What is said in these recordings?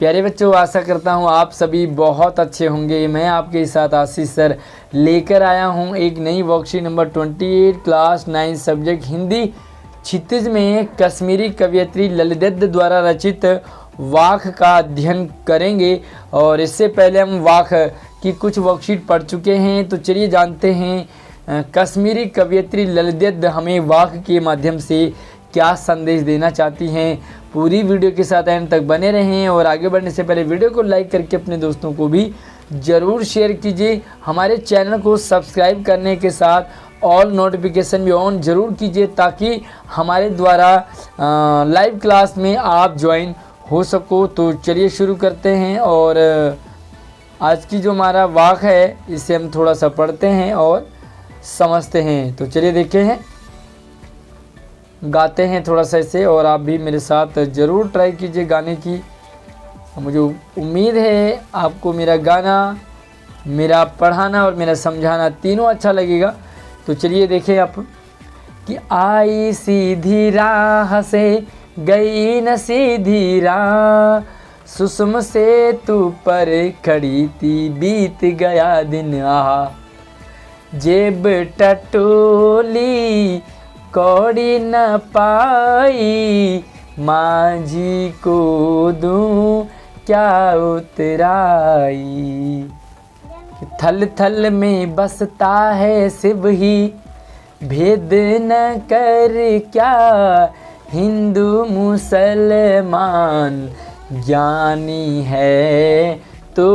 प्यारे बच्चों, आशा करता हूँ आप सभी बहुत अच्छे होंगे। मैं आपके साथ आशीष सर लेकर आया हूँ एक नई worksheet number 28 class 9 subject Hindi Kshitij में कश्मीरी कवयित्री ललित द्वारा रचित वाक का अध्ययन करेंगे। और इससे पहले हम वाक की कुछ वर्कशीट पढ़ चुके हैं, तो चलिए जानते हैं कश्मीरी कवयित्री ललित हमें वाक के माध्यम से क्या संदेश देना चाहती हैं। पूरी वीडियो के साथ एंड तक बने रहें और आगे बढ़ने से पहले वीडियो को लाइक करके अपने दोस्तों को भी ज़रूर शेयर कीजिए। हमारे चैनल को सब्सक्राइब करने के साथ ऑल नोटिफिकेशन भी ऑन ज़रूर कीजिए ताकि हमारे द्वारा लाइव क्लास में आप ज्वाइन हो सको। तो चलिए शुरू करते हैं और आज की जो हमारा वाक है इसे हम थोड़ा सा पढ़ते हैं और समझते हैं। तो चलिए देखते हैं, गाते हैं थोड़ा सा इसे और आप भी मेरे साथ ज़रूर ट्राई कीजिए गाने की। मुझे उम्मीद है आपको मेरा गाना, मेरा पढ़ाना और मेरा समझाना तीनों अच्छा लगेगा। तो चलिए देखें आप कि आई सीधी राह से गई न सीधी राह, सुषम से तू पर खड़ी थी बीत गया दिन आहा, जेब टटोली कौड़ी न पाई, माझी को दूं क्या उतराई, थल थल में बसता है शिव ही भेद न कर क्या, हिंदू मुसलमान ज्ञानी है तो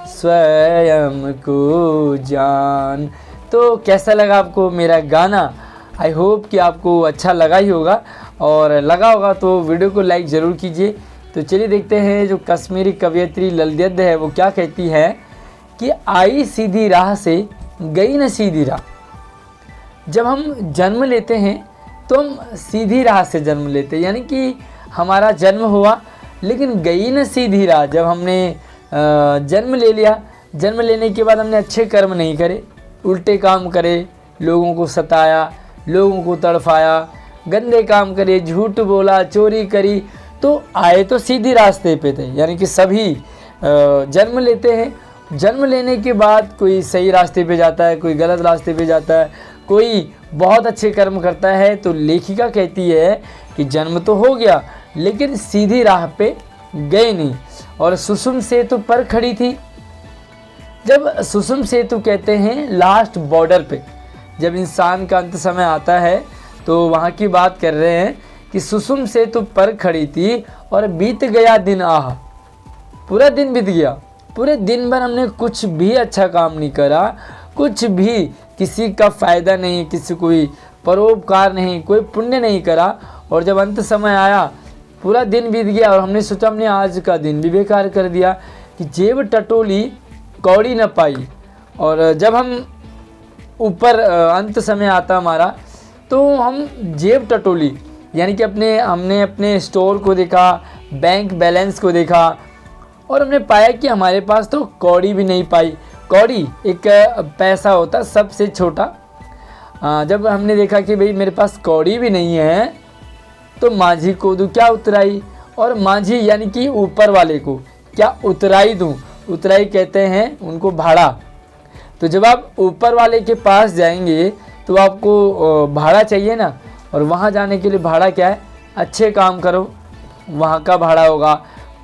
स्वयं को जान। तो कैसा लगा आपको मेरा गाना? आई होप कि आपको अच्छा लगा ही होगा और लगा होगा तो वीडियो को लाइक ज़रूर कीजिए। तो चलिए देखते हैं जो कश्मीरी कवयित्री ललित है वो क्या कहती है कि आई सीधी राह से गई न सीधी राह। जब हम जन्म लेते हैं तो हम सीधी राह से जन्म लेते हैं, यानी कि हमारा जन्म हुआ लेकिन गई न सीधी राह। जब हमने जन्म ले लिया, जन्म लेने के बाद हमने अच्छे कर्म नहीं करे, उल्टे काम करे, लोगों को सताया, लोगों को तड़फाया, गंदे काम करे, झूठ बोला, चोरी करी, तो आए तो सीधी रास्ते पे थे। यानी कि सभी जन्म लेते हैं, जन्म लेने के बाद कोई सही रास्ते पे जाता है, कोई गलत रास्ते पे जाता है, कोई बहुत अच्छे कर्म करता है। तो लेखिका कहती है कि जन्म तो हो गया लेकिन सीधी राह पे गए नहीं। और सुषुम सेतु पर खड़ी थी। जब सुषुम सेतु कहते हैं लास्ट बॉर्डर पे, जब इंसान का अंत समय आता है तो वहाँ की बात कर रहे हैं कि सुषुम सेतु पर खड़ी थी और बीत गया दिन आह, पूरा दिन बीत गया, पूरे दिन भर हमने कुछ भी अच्छा काम नहीं करा, कुछ भी किसी का फ़ायदा नहीं, किसी कोई परोपकार नहीं, कोई पुण्य नहीं करा। और जब अंत समय आया पूरा दिन बीत गया और हमने सोचा हमने आज का दिन भी बेकार कर दिया कि जेब टटोली कौड़ी न पाई। और जब हम ऊपर अंत समय आता हमारा तो हम जेब टटोली यानी कि हमने अपने स्टोर को देखा, बैंक बैलेंस को देखा और हमने पाया कि हमारे पास तो कौड़ी भी नहीं पाई। कौड़ी एक पैसा होता सबसे छोटा। जब हमने देखा कि भाई मेरे पास कौड़ी भी नहीं है तो माझी को दूँ क्या उतराई, और माझी यानी कि ऊपर वाले को क्या उतराई दूँ। उतराई कहते हैं उनको भाड़ा। तो जब आप ऊपर वाले के पास जाएंगे तो आपको भाड़ा चाहिए ना, और वहाँ जाने के लिए भाड़ा क्या है? अच्छे काम करो वहाँ का भाड़ा होगा,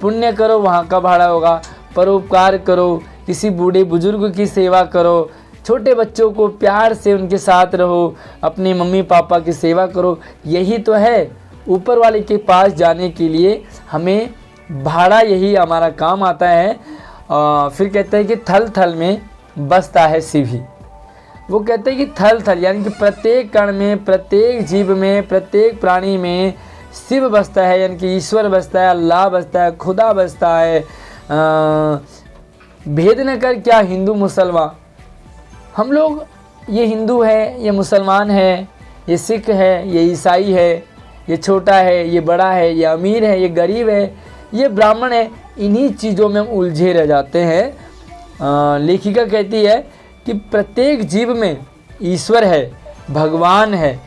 पुण्य करो वहाँ का भाड़ा होगा, परोपकार करो, किसी बूढ़े बुजुर्ग की सेवा करो, छोटे बच्चों को प्यार से उनके साथ रहो, अपने मम्मी पापा की सेवा करो। यही तो है ऊपर वाले के पास जाने के लिए हमें भाड़ा, यही हमारा काम आता है। फिर कहते हैं कि थल थल में बसता है शिव ही। वो कहते हैं कि थल थल यानी कि प्रत्येक कण में, प्रत्येक जीव में, प्रत्येक प्राणी में शिव बसता है, यानी कि ईश्वर बसता है, अल्लाह बसता है, खुदा बसता है। भेद न कर क्या हिंदू मुसलमान। हम लोग, ये हिंदू है, ये मुसलमान है, ये सिख है, ये ईसाई है, ये छोटा है, ये बड़ा है, ये अमीर है, ये गरीब है, ये ब्राह्मण है, इन्हीं चीज़ों में हम उलझे रह जाते हैं। लेखिका कहती है कि प्रत्येक जीव में ईश्वर है, भगवान है,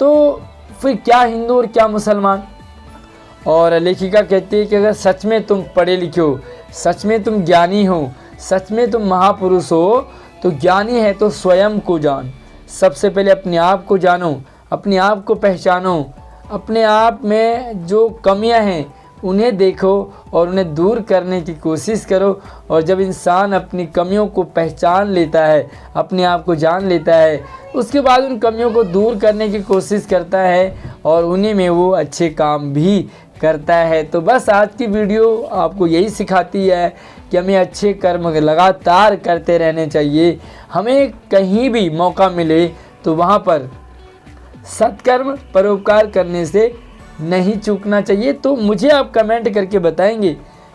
तो फिर क्या हिंदू और क्या मुसलमान। और लेखिका कहती है कि अगर सच में तुम पढ़े लिखे हो, सच में तुम ज्ञानी हो, सच में तुम महापुरुष हो, तो ज्ञानी है तो स्वयं को जान। सबसे पहले अपने आप को जानो, अपने आप को पहचानो, अपने आप में जो कमियां हैं उन्हें देखो और उन्हें दूर करने की कोशिश करो। और जब इंसान अपनी कमियों को पहचान लेता है, अपने आप को जान लेता है, उसके बाद उन कमियों को दूर करने की कोशिश करता है और उन्हीं में वो अच्छे काम भी करता है। तो बस आज की वीडियो आपको यही सिखाती है कि हमें अच्छे कर्म लगातार करते रहने चाहिए। हमें कहीं भी मौका मिले तो वहाँ पर सत्कर्म परोपकार करने से नहीं चूकना चाहिए। तो मुझे आप कमेंट करके बताएंगे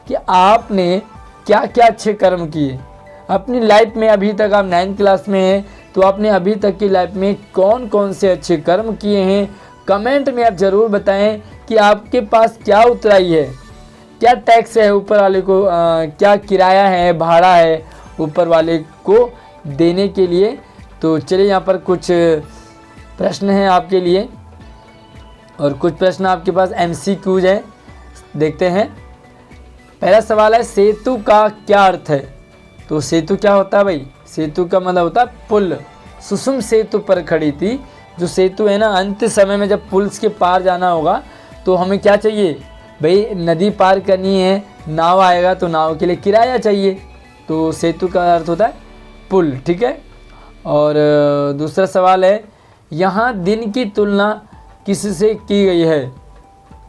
कि आपने क्या क्या अच्छे कर्म किए अपनी लाइफ में। अभी तक आप 9th क्लास में हैं तो आपने अभी तक की लाइफ में कौन कौन से अच्छे कर्म किए हैं, कमेंट में आप ज़रूर बताएं कि आपके पास क्या उतराई है, क्या टैक्स है ऊपर वाले को, क्या किराया है, भाड़ा है ऊपर वाले को देने के लिए। तो चलिए यहाँ पर कुछ प्रश्न हैं आपके लिए और कुछ प्रश्न आपके पास MCQs हैं, देखते हैं। पहला सवाल है सेतु का क्या अर्थ है। तो सेतु क्या होता है भाई? सेतु का मतलब होता है पुल। सुषुम सेतु पर खड़ी थी। जो सेतु है ना, अंत समय में जब पुल के पार जाना होगा तो हमें क्या चाहिए भाई? नदी पार करनी है, नाव आएगा तो नाव के लिए किराया चाहिए। तो सेतु का अर्थ होता है पुल, ठीक है। और दूसरा सवाल है यहाँ दिन की तुलना किससे की गई है।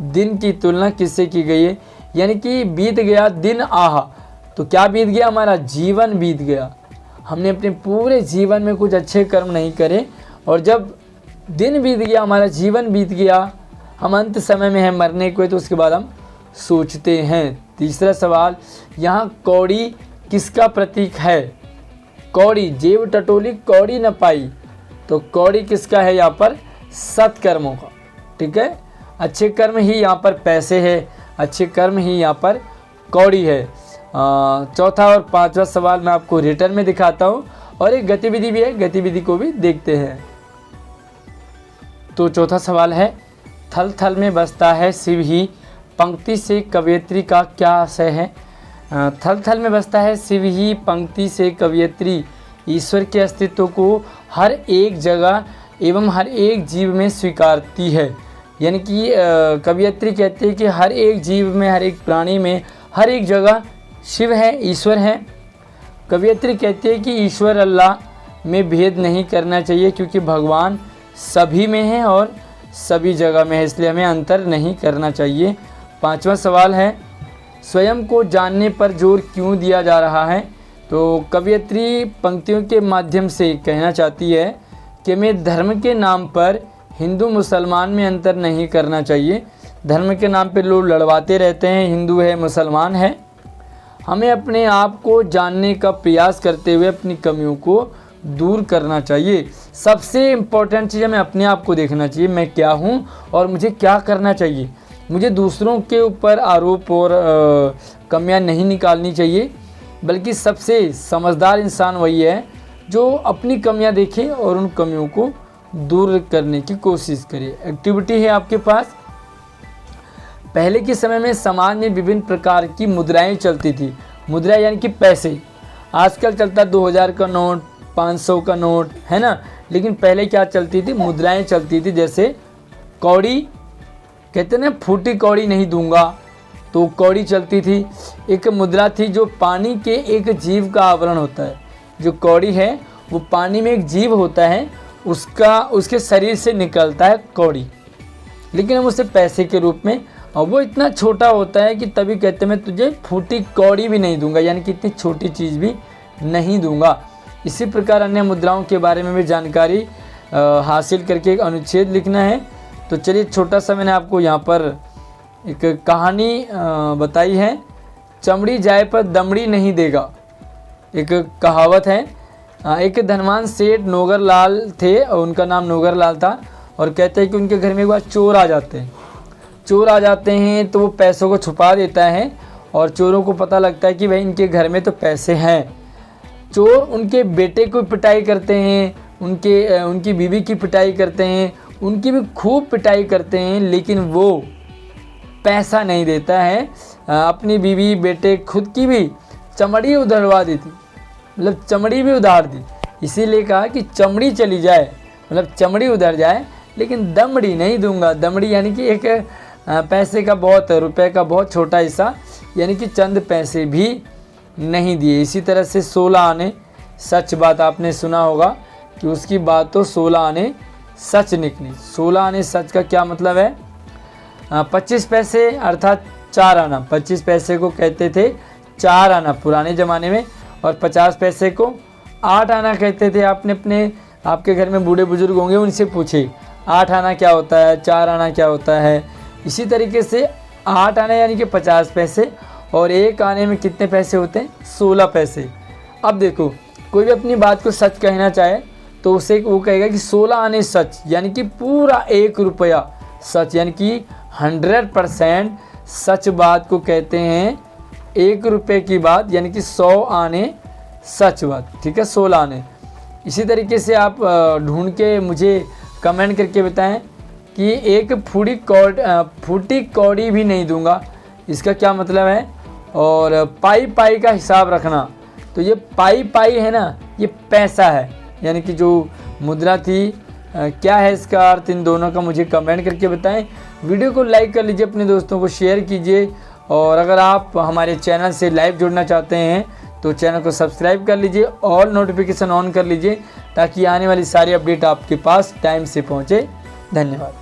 दिन की तुलना किससे की गई है? यानी कि बीत गया दिन आहा, तो क्या बीत गया? हमारा जीवन बीत गया। हमने अपने पूरे जीवन में कुछ अच्छे कर्म नहीं करे और जब दिन बीत गया, हमारा जीवन बीत गया, हम अंत समय में हैं मरने को, तो उसके बाद हम सोचते हैं। तीसरा सवाल यहाँ कौड़ी किसका प्रतीक है? कौड़ी, जेब टटोली कौड़ी न पाई, तो कौड़ी किसका है यहाँ पर? सत्कर्मों का, ठीक है। अच्छे कर्म ही यहाँ पर पैसे है, अच्छे कर्म ही यहाँ पर कौड़ी है। चौथा और पांचवा सवाल मैं आपको रिटर्न में दिखाता हूँ और एक गतिविधि भी है, गतिविधि को भी देखते हैं। तो चौथा सवाल है थल थल में बसता है शिव ही, पंक्ति से कवयित्री का क्या आशय है? थल थल में बसता है शिव ही, पंक्ति से कवयित्री ईश्वर के अस्तित्व को हर एक जगह एवं हर एक जीव में स्वीकारती है। यानी कि कवयित्री कहते हैं कि हर एक जीव में, हर एक प्राणी में, हर एक जगह शिव है, ईश्वर है। कवयित्री कहती है कि ईश्वर अल्लाह में भेद नहीं करना चाहिए क्योंकि भगवान सभी में है और सभी जगह में है, इसलिए हमें अंतर नहीं करना चाहिए। पांचवा सवाल है स्वयं को जानने पर जोर क्यों दिया जा रहा है? तो कवयित्री पंक्तियों के माध्यम से कहना चाहती है कि हमें धर्म के नाम पर हिंदू मुसलमान में अंतर नहीं करना चाहिए। धर्म के नाम पे लोग लड़वाते रहते हैं, हिंदू है मुसलमान है। हमें अपने आप को जानने का प्रयास करते हुए अपनी कमियों को दूर करना चाहिए। सबसे इम्पोर्टेंट चीज़ हमें अपने आप को देखना चाहिए, मैं क्या हूँ और मुझे क्या करना चाहिए। मुझे दूसरों के ऊपर आरोप और कमियां नहीं निकालनी चाहिए, बल्कि सबसे समझदार इंसान वही है जो अपनी कमियां देखे और उन कमियों को दूर करने की कोशिश करे। एक्टिविटी है आपके पास। पहले के समय में समाज में विभिन्न प्रकार की मुद्राएं चलती थी। मुद्रा यानी कि पैसे। आजकल चलता 2000 का नोट, 500 का नोट, है ना। लेकिन पहले क्या चलती थी? मुद्राएं चलती थी। जैसे कौड़ी, कहते ना फूटी कौड़ी नहीं दूंगा, तो कौड़ी चलती थी। एक मुद्रा थी जो पानी के एक जीव का आवरण होता है। जो कौड़ी है वो पानी में एक जीव होता है, उसके शरीर से निकलता है कौड़ी, लेकिन हम उसे पैसे के रूप में, और वो इतना छोटा होता है कि तभी कहते मैं तुझे फूटी कौड़ी भी नहीं दूंगा, यानी कि इतनी छोटी चीज़ भी नहीं दूंगा। इसी प्रकार अन्य मुद्राओं के बारे में भी जानकारी हासिल करके एक अनुच्छेद लिखना है। तो चलिए छोटा सा मैंने आपको यहाँ पर एक कहानी बताई है। चमड़ी जाए पर दमड़ी नहीं देगा, एक कहावत है। एक धनवान सेठ नौगर लाल थे और उनका नाम नौगर लाल था, और कहते हैं कि उनके घर में एक बार चोर आ जाते हैं तो वो पैसों को छुपा देता है और चोरों को पता लगता है कि भाई इनके घर में तो पैसे हैं। चोर उनके बेटे को पिटाई करते हैं, उनकी बीवी की पिटाई करते हैं, उनकी भी खूब पिटाई करते हैं, लेकिन वो पैसा नहीं देता है। अपनी बीवी बेटे खुद की भी चमड़ी उधड़वा दी थी, मतलब चमड़ी भी उधार दी। इसीलिए कहा कि चमड़ी चली जाए, मतलब चमड़ी उधर जाए, लेकिन दमड़ी नहीं दूंगा। दमड़ी यानी कि एक पैसे का बहुत, रुपए का बहुत छोटा हिस्सा, यानी कि चंद पैसे भी नहीं दिए। इसी तरह से 16 आने सच बात आपने सुना होगा कि उसकी बात तो 16 आने सच निकली। 16 आने सच का क्या मतलब है? 25 पैसे अर्थात 4 आना। 25 पैसे को कहते थे 4 आना पुराने ज़माने में, और 50 पैसे को 8 आना कहते थे। आपने आपके घर में बूढ़े बुजुर्ग होंगे, उनसे पूछे 8 आना क्या होता है, 4 आना क्या होता है। इसी तरीके से 8 आने यानी कि 50 पैसे, और 1 आने में कितने पैसे होते हैं? 16 पैसे। अब देखो, कोई भी अपनी बात को सच कहना चाहे तो उसे वो कहेगा कि 16 आने सच, यानी कि पूरा 1 रुपया सच, यानी कि 100% सच बात को कहते हैं 1 रुपये की बात, यानी कि 100 आने सच बात। ठीक है, 16 आने। इसी तरीके से आप ढूंढ के मुझे कमेंट करके बताएं कि एक फूटी कौड़ी भी नहीं दूंगा, इसका क्या मतलब है? और पाई पाई का हिसाब रखना, तो ये पाई पाई है ना, ये पैसा है, यानी कि जो मुद्रा थी। क्या है इसका अर्थ, इन दोनों का मुझे कमेंट करके बताएं। वीडियो को लाइक कर लीजिए, अपने दोस्तों को शेयर कीजिए, और अगर आप हमारे चैनल से लाइव जुड़ना चाहते हैं तो चैनल को सब्सक्राइब कर लीजिए, ऑल नोटिफिकेशन ऑन कर लीजिए, ताकि आने वाली सारी अपडेट आपके पास टाइम से पहुँचे। धन्यवाद।